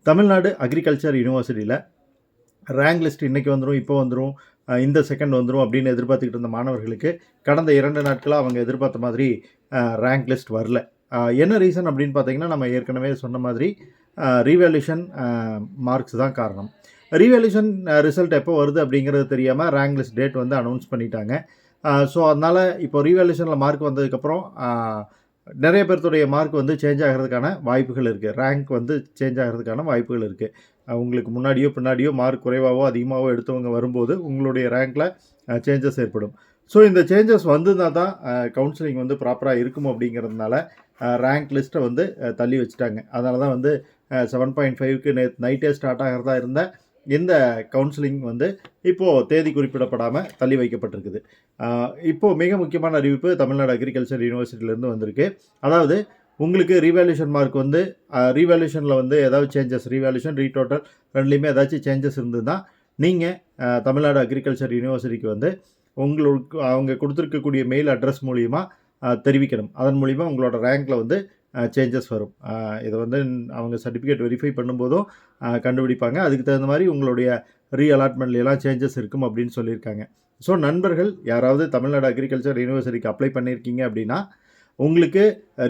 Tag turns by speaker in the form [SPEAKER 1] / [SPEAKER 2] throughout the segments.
[SPEAKER 1] Tamil Nadu agriculture யூனிவர்சிட்டியில் rank list இன்றைக்கி வந்துடும், இப்போ வந்துடும், இந்த செகண்ட் வந்துடும் அப்படின்னு எதிர்பார்த்துக்கிட்டு இருந்த மாணவர்களுக்கு கடந்த 2 நாட்களாக அவங்க எதிர்பார்த்த மாதிரி ரேங்க் லிஸ்ட் வரல. என்ன ரீசன் அப்படின்னு பார்த்தீங்கன்னா, நம்ம ஏற்கனவே சொன்ன மாதிரி ரீவேல்யூஷன் மார்க்ஸ் தான் காரணம். ரீவேல்யூஷன் ரிசல்ட் எப்போ வருது அப்படிங்கிறது தெரியாமல் ரேங்க் லிஸ்ட் டேட் வந்து அனௌன்ஸ் பண்ணிட்டாங்க. ஸோ அதனால் இப்போ ரீவேல்யூஷனில் மார்க் வந்ததுக்கப்புறம் நிறைய பேர்த்துடைய மார்க் வந்து சேஞ்ச் ஆகிறதுக்கான வாய்ப்புகள் இருக்குது. ரேங்க் வந்து சேஞ்ச் ஆகிறதுக்கான வாய்ப்புகள் இருக்குது. உங்களுக்கு முன்னாடியோ பின்னாடியோ மார்க் குறைவாகவோ அதிகமாகவோ எடுத்தவங்க வரும்போது உங்களுடைய ரேங்க்கில் சேஞ்சஸ் ஏற்படும். ஸோ இந்த சேஞ்சஸ் வந்ததுனா தான் கவுன்சிலிங் வந்து ப்ராப்பராக இருக்கும் அப்படிங்கிறதுனால ரேங்க் லிஸ்ட்டை வந்து தள்ளி வச்சுட்டாங்க. அதனால தான் வந்து 7.5க்கு நைட்டே ஸ்டார்ட் ஆகிறதா இருந்த இந்த கவுன்சிலிங் வந்து இப்போது தேதி குறிப்பிடப்படாமல் தள்ளி வைக்கப்பட்டிருக்குது. இப்போது மிக முக்கியமான அறிவிப்பு தமிழ்நாடு அக்ரிகல்ச்சர் யூனிவர்சிட்டியிலேருந்து வந்திருக்கு. அதாவது உங்களுக்கு ரீவேல்யூஷன் மார்க் வந்து ரீவேல்யூஷனில் வந்து ஏதாவது சேஞ்சஸ், ரீவேல்யூஷன் ரீடோட்டல் ரெண்டுலேயுமே ஏதாச்சும் சேஞ்சஸ் இருந்ததுன்னா நீங்கள் தமிழ்நாடு அக்ரிகல்ச்சர் யூனிவர்சிட்டிக்கு வந்து உங்களுக்கு அவங்க கொடுத்துருக்கக்கூடிய மெயில் அட்ரஸ் மூலிமா தெரிவிக்கணும். அதன் மூலிமா உங்களோட ரேங்க்கில் வந்து சேஞ்சஸ் வரும். இதை வந்து அவங்க சர்டிஃபிகேட் வெரிஃபை பண்ணும்போதும் கண்டுபிடிப்பாங்க. அதுக்கு தகுந்த மாதிரி உங்களுடைய ரீஅலாட்மெண்ட்லாம் சேஞ்சஸ் இருக்கும் அப்படின்னு சொல்லியிருக்காங்க. ஸோ நண்பர்கள் யாராவது தமிழ்நாடு அக்ரிகல்ச்சர் யூனிவர்சிட்டிக்கு அப்ளை பண்ணியிருக்கீங்க அப்படின்னா, உங்களுக்கு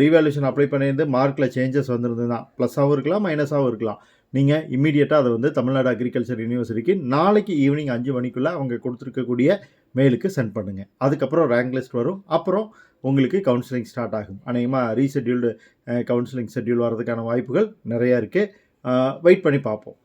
[SPEAKER 1] ரீவேல்யூஷன் அப்ளை பண்ணியிருந்து மார்க்கில் சேஞ்சஸ் வந்திருந்ததுன்னா ப்ளஸ்ஸாகவும் இருக்கலாம், மைனஸாகவும் இருக்கலாம். நீங்கள் இம்மீடியட்டாக அதை வந்து தமிழ்நாடு அக்ரிகல்ச்சர் யூனிவர்சிட்டிக்கு நாளைக்கு ஈவினிங் 5 மணிக்குள்ளே அவங்க கொடுத்துருக்கக்கூடிய மெயிலுக்கு சென்ட் பண்ணுங்கள். அதுக்கப்புறம் ரேங்க் லிஸ்ட் வரும். அப்புறம் உங்களுக்கு கவுன்சிலிங் ஸ்டார்ட் ஆகும். அநேகமாக ரீஷெட்யூல்டு கவுன்சிலிங் ஷெட்யூல் வர்றதுக்கான வாய்ப்புகள் நிறையா இருக்குது. வெயிட் பண்ணி பார்ப்போம்.